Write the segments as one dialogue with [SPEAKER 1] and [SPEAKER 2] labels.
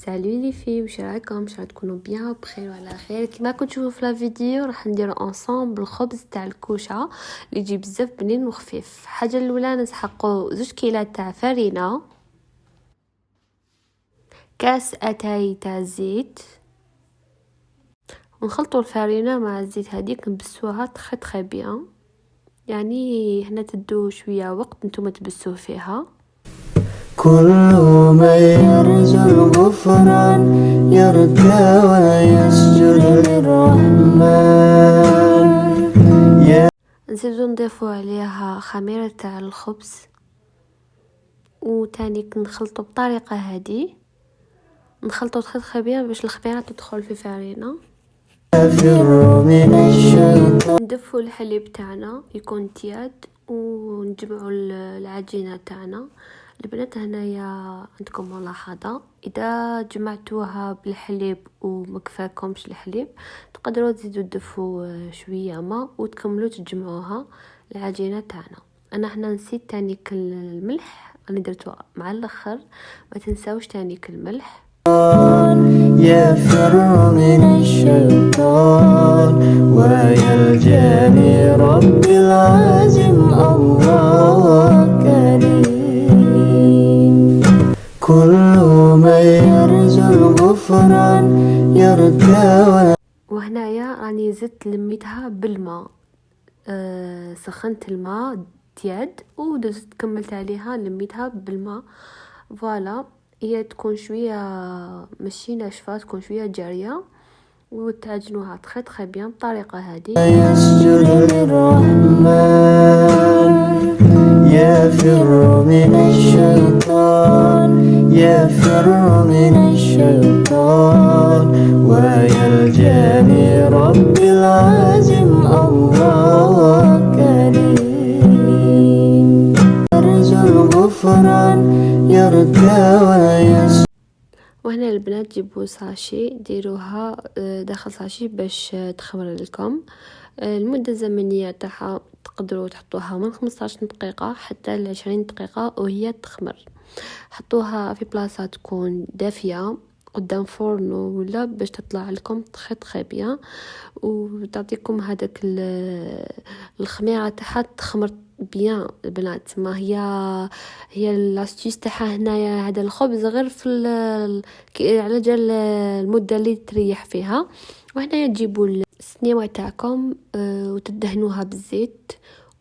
[SPEAKER 1] سالو لي في واش راكم؟ ان شاء الله تكونوا بيان بخير وعلى خير. كما كنتوا تشوفوا في لا فيديو راح نديروا انصامبل الخبز تاع الكوشه اللي يجي بزاف بنين وخفيف. الحاجه الاولى نسحقوا 2 كيلات تاع فرينه، كاس اتاي تاع زيت، ونخلطوا الفرينه مع الزيت هذيك نبسوها تخي بيان. يعني هنا تدو شويه وقت نتوما تبسوه فيها.
[SPEAKER 2] كل من يرجو الغفران يرجى ويسجد للرحمن.
[SPEAKER 1] نزيدو نضيفو عليها خميرة تاع الخبز، وتاني نخلطو بطريقة هذه، نخلطو تخي بيان باش الخميرة تدخل في فرينة. ندفو الحليب تاعنا يكون تياد ونجمعوا العجينه تاعنا. البنات هنايا عندكم ملاحظه، اذا جمعتوها بالحليب ومكفاكمش الحليب تقدروا تزيدوا تدفوا شويه ماء وتكملوا تجمعوها العجينه تاعنا. انا هنا نسيت تاني الملح، انا درتو مع الاخر، ما تنساوش تاني الملح.
[SPEAKER 2] يفر من الشيطان ويلجاني ربي العظيم الله كريم. كل من يرجو الغفران يرجى.
[SPEAKER 1] وهنايا راني زدت لميتها بالماء، سخنت الماء تياد ودزت كملت عليها لميتها بالماء. فوالا هي تكون شويه ماشي ناشفه، تكون شويه جاريه، وتعجنوها تخي بيان بطريقه هذه.
[SPEAKER 2] يسجد للرحمن يفر من الشيطان يفر من الشيطان ويلجاني ربي العظيم الله كريم. يرجو الغفران يرجى ويسجد.
[SPEAKER 1] وهنا البنات جيبوا ساشي ديروها داخل ساشي باش تخمر لكم. المدة الزمنية تاعها تقدروا تحطوها من 15 دقيقة حتى ل 20 دقيقة وهي تخمر. حطوها في بلاصة تكون دافية قدام فرن ولا باش تطلع لكم تخي بيان، وتعطيكم هذاك الخميرة تاعها تخمر بيان. البنات ما هي لاستيس تاعها هنايا هذا الخبز غير في على جال المده اللي تريح فيها. وهنا تجيبوا السنيوه تاعكم وتدهنوها بالزيت.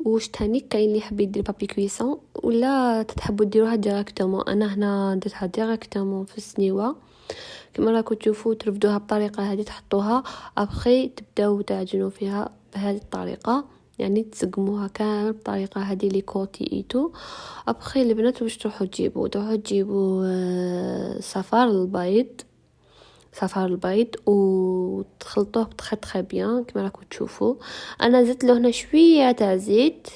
[SPEAKER 1] وش تاني كاين اللي يحب يدير بابي كويسون ولا تحبوا ديروها ديريكتومون، انا هنا درتها ديريكتومون في السنيوه. كما راكم تشوفوا ترفدوها بطريقه هذه، تحطوها ابخي تبداو تعجنوا فيها بهذه الطريقه، يعني تسقموها كامل بطريقه هذه لي كوتي ايتو. ابخي البنات واش تروحوا تجيبوا صفار البيض وتخلطوه بتخي بيان كما راكم تشوفوا. انا زدت له هنا شويه تاع زيت،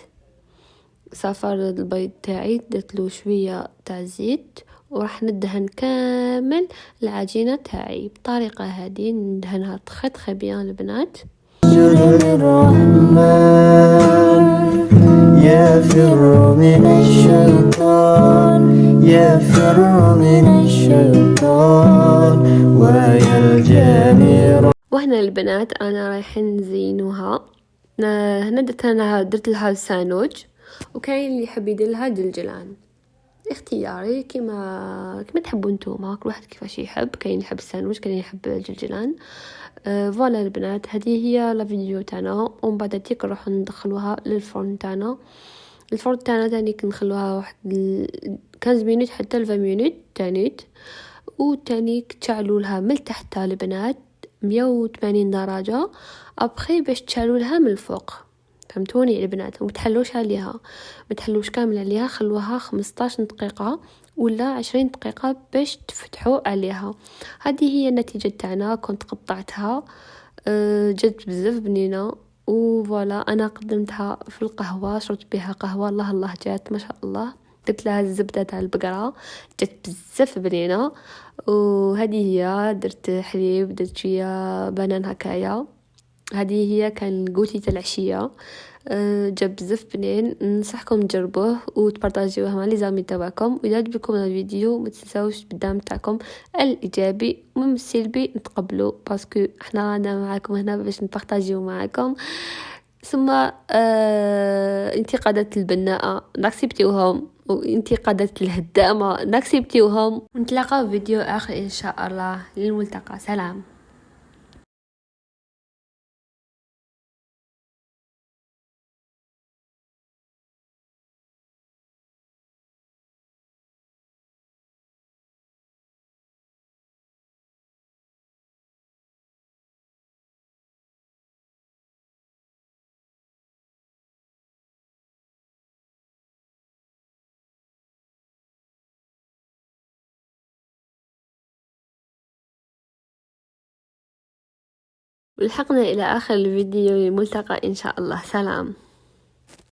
[SPEAKER 1] صفار البيض تاعي درت له شويه تاع زيت، وراح ندهن كامل العجينه تاعي بطريقه هذه، ندهنها تخي بيان البنات.
[SPEAKER 2] الرحمن يفر من الشيطان يفر من الشيطان ويلجاني.
[SPEAKER 1] وهنا البنات انا رايحين نزينوها. هنا درت لها ساندويتش، وكاين اللي يحب يدير لها جلجلان، اختياري كما تحبوا نتوما، كل واحد كيفاش يحب. كاين يحب الساندويتش، كاين يحب الجلجلان. فوالا البنات هذه هي لا فيديو تاعنا، ومن بعد تيك نروح ندخلوها للفرن تاعنا. الفرن تاعنا تاني كنخلوها واحد 15 مينوت حتى 20 مينوت تانيت، وتاني تشعلوا لها من تحت البنات 180 درجه ابخي باش تشعلوا لها من الفوق. فهمتوني البنات؟ وما تحلوش عليها، ما تحلوش كامل عليها، خلوها 15 دقيقه ولا 20 دقيقه باش تفتحوا عليها. هذه هي النتيجه تاعنا. كنت قطعتها جات بزاف بنينه. وفوالا انا قدمتها في القهوه، شربت بها قهوه الله جات ما شاء الله. درت لها الزبده تاع البقره جات بزاف بنينه. وهذه هي درت حليب، درت شويه بنان هكايا، هذه هي كان قوتي تاع العشيه. جاب بزاف بنين، ننصحكم تجربوه وتبارطاجيوه مع لي زامي تاعكم. واذا عجبكم الفيديو ما تنساوش بالدعم تاعكم الايجابي ومن السلبي نتقبلوا، باسكو احنا رانا معاكم هنا باش نبارطاجيو معاكم. ثم انتقادات البناءة ناكسبتيوهم، وانتقادات الهدامة ناكسبتيوهم. ونتلاقى في فيديو آخر إن شاء الله. للملتقى، سلام. ولحقنا إلى آخر الفيديو. للملتقى إن شاء الله، سلام.